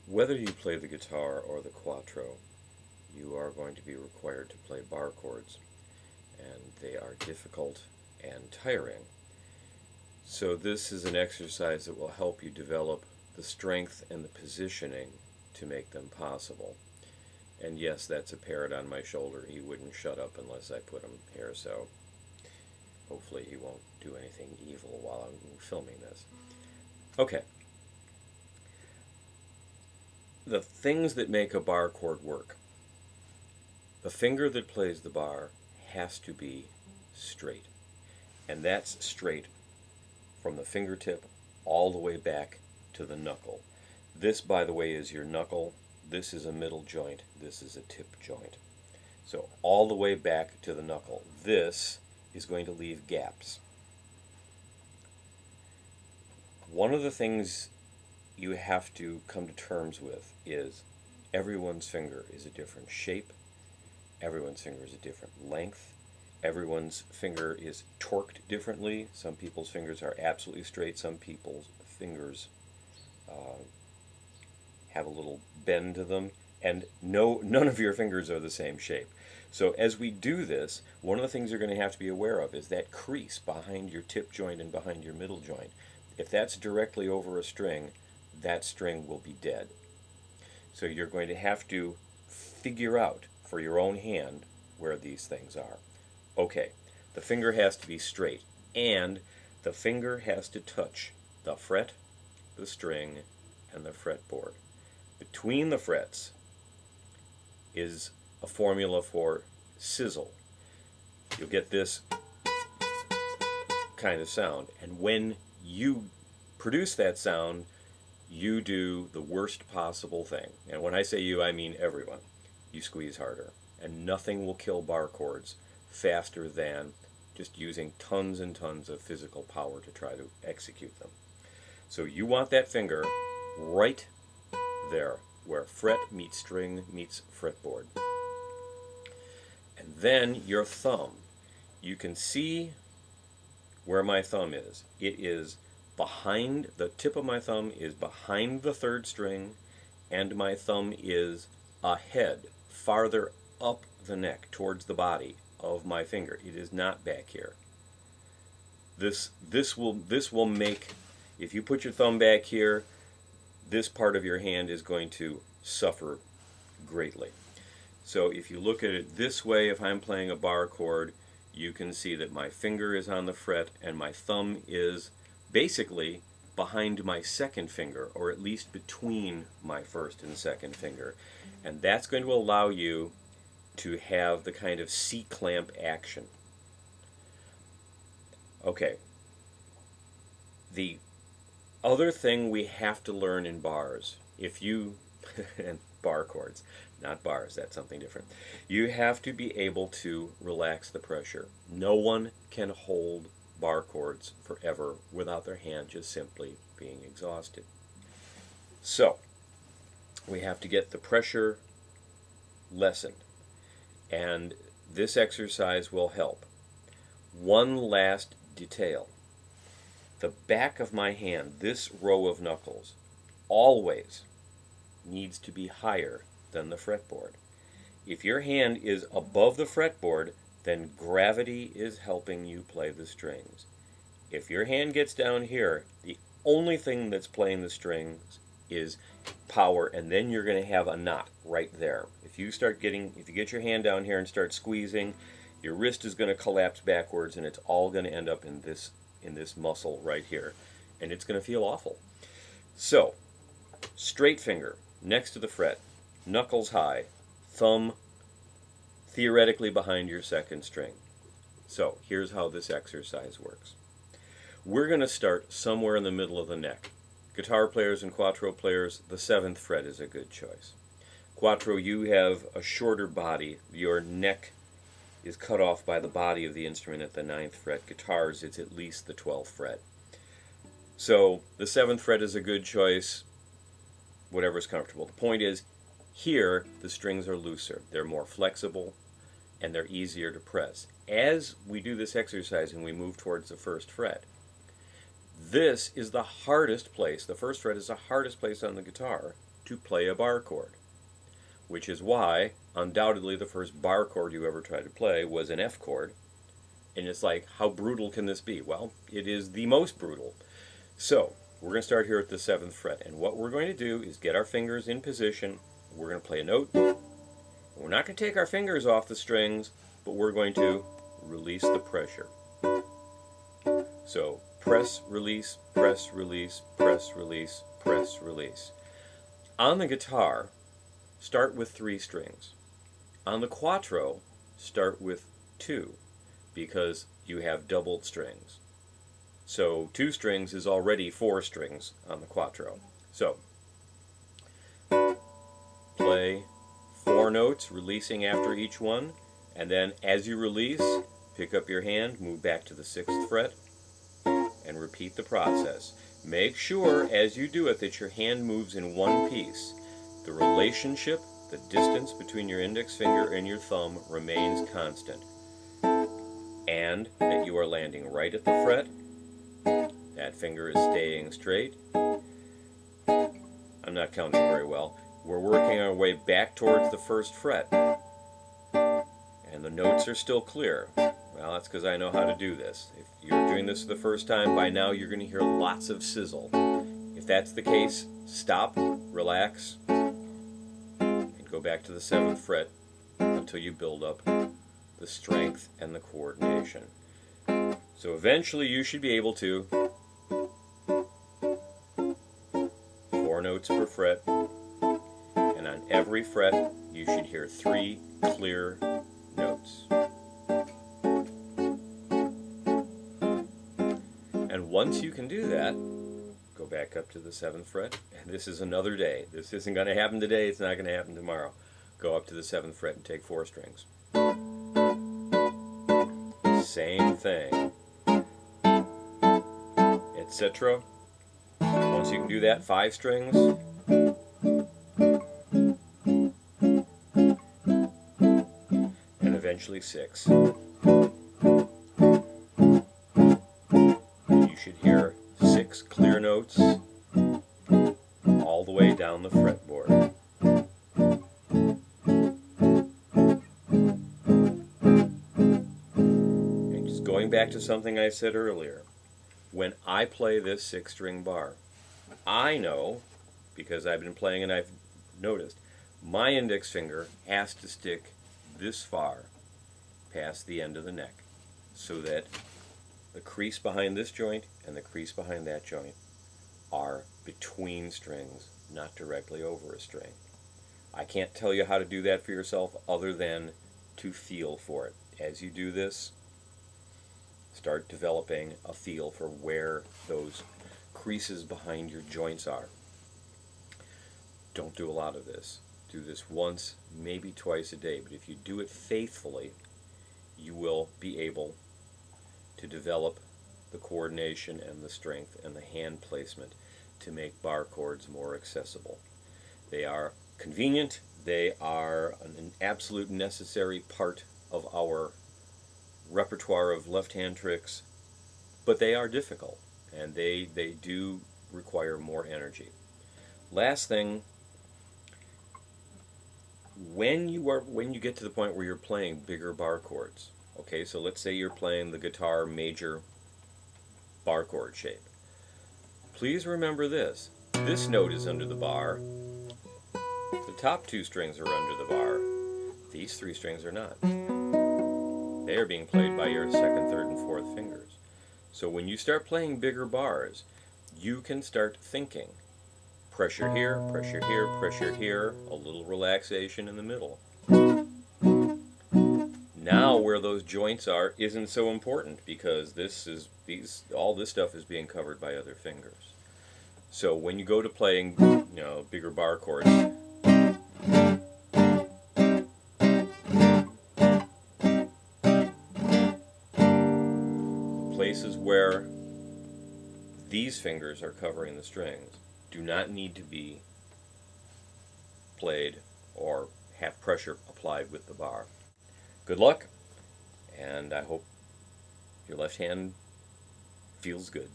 Whether you play the guitar or the quattro, you are going to be required to play bar chords, and they are difficult and tiring. So this is an exercise that will help you develop the strength and the positioning to make them possible. And yes, that's a parrot on my shoulder. He wouldn't shut up unless I put him here, so hopefully he won't do anything evil while I'm filming this. Okay. The things that make a bar chord work. The finger that plays the bar has to be straight. And that's straight from the fingertip all the way back to the knuckle. This, by the way, is your knuckle. This is a middle joint. This is a tip joint. So all the way back to the knuckle. This is going to leave gaps. One of the things you have to come to terms with is everyone's finger is a different shape. Everyone's finger is a different length. Everyone's finger is torqued differently. Some people's fingers are absolutely straight. Some people's fingers have a little bend to them. And none of your fingers are the same shape. So as we do this, one of the things you're going to have to be aware of is that crease behind your tip joint and behind your middle joint. If that's directly over a string, that string will be dead. So you're going to have to figure out for your own hand where these things are. Okay, the finger has to be straight, and the finger has to touch the fret, the string, and the fretboard. Between the frets is a formula for sizzle. You'll get this kind of sound, and when you produce that sound, you do the worst possible thing. And when I say you, I mean everyone. You squeeze harder, and nothing will kill bar chords faster than just using tons and tons of physical power to try to execute them. So you want that finger right there where fret meets string meets fretboard. And then your thumb. You can see where my thumb is. It is behind, the tip of my thumb is behind the third string, and my thumb is ahead, farther up the neck towards the body of my finger. It is not back here. This will make, if you put your thumb back here, this part of your hand is going to suffer greatly. So if you look at it this way, if I'm playing a bar chord, you can see that my finger is on the fret and my thumb is basically behind my second finger, or at least between my first and second finger. And that's going to allow you to have the kind of C-clamp action. Okay. The other thing we have to learn in bars, if you, and bar chords, not bars, that's something different. You have to be able to relax the pressure. No one can hold bar chords forever without their hand just simply being exhausted. So, we have to get the pressure lessened, and this exercise will help. One last detail. The back of my hand, this row of knuckles, always needs to be higher than the fretboard. If your hand is above the fretboard, then gravity is helping you play the strings. If your hand gets down here, the only thing that's playing the strings is power, and then you're going to have a knot right there. If you get your hand down here and start squeezing, your wrist is going to collapse backwards, and it's all going to end up in this muscle right here, and it's going to feel awful. So, straight finger next to the fret, knuckles high, thumb theoretically behind your second string. So, here's how this exercise works. We're going to start somewhere in the middle of the neck. Guitar players and quattro players, the 7th fret is a good choice. Quattro, you have a shorter body. Your neck is cut off by the body of the instrument at the 9th fret. Guitars, it's at least the 12th fret. So the 7th fret is a good choice, whatever's comfortable. The point is, here the strings are looser. They're more flexible, and they're easier to press. As we do this exercise and we move towards the 1st fret, this is the hardest place, the 1st fret is the hardest place on the guitar to play a bar chord, which is why undoubtedly the first bar chord you ever tried to play was an F chord. And it's like, how brutal can this be? Well, it is the most brutal. So we're going to start here at the 7th fret, and what we're going to do is get our fingers in position. We're going to play a note. We're not going to take our fingers off the strings, but we're going to release the pressure. So press, release, press, release, press, release, press, release. On the guitar, start with 3 strings. On the quattro, start with 2, because you have doubled strings. So 2 strings is already 4 strings on the quattro. So play 4 notes, releasing after each one, and then as you release, pick up your hand, move back to the 6th fret, and repeat the process. Make sure as you do it that your hand moves in one piece. The relationship, the distance between your index finger and your thumb remains constant. And that you are landing right at the fret. That finger is staying straight. I'm not counting very well. We're working our way back towards the 1st fret. And the notes are still clear. Well, that's because I know how to do this. If you're doing this for the first time, by now you're going to hear lots of sizzle. If that's the case, stop, relax, and go back to the 7th fret until you build up the strength and the coordination. So eventually you should be able to 4 notes per fret, and on every fret you should hear 3 clear notes. And once you can do that, go back up to the 7th fret, and this is another day. This isn't going to happen today, it's not going to happen tomorrow. Go up to the 7th fret and take 4 strings. Same thing, etc. Once you can do that, 5 strings, and eventually 6. You should hear 6 clear notes all the way down the fretboard. Going back to something I said earlier, when I play this 6-string bar, I know, because I've been playing and I've noticed, my index finger has to stick this far past the end of the neck, so that the crease behind this joint and the crease behind that joint are between strings, not directly over a string. I can't tell you how to do that for yourself other than to feel for it. As you do this, start developing a feel for where those creases behind your joints are. Don't do a lot of this. Do this once, maybe twice a day, but if you do it faithfully, you will be able to develop the coordination and the strength and the hand placement to make bar chords more accessible. They are convenient, they are an absolute necessary part of our repertoire of left-hand tricks, but they are difficult, and they do require more energy. Last thing, when you get to the point where you're playing bigger bar chords, okay, so let's say you're playing the guitar major bar chord shape. Please remember this. This note is under the bar. The top 2 strings are under the bar. These 3 strings are not. They are being played by your 2nd, 3rd, and 4th fingers. So when you start playing bigger bars, you can start thinking. Pressure here, pressure here, pressure here, a little relaxation in the middle. Now where those joints are isn't so important, because all this stuff is being covered by other fingers. So when you go to playing, bigger bar chords, places where these fingers are covering the strings do not need to be played or have pressure applied with the bar. Good luck, and I hope your left hand feels good.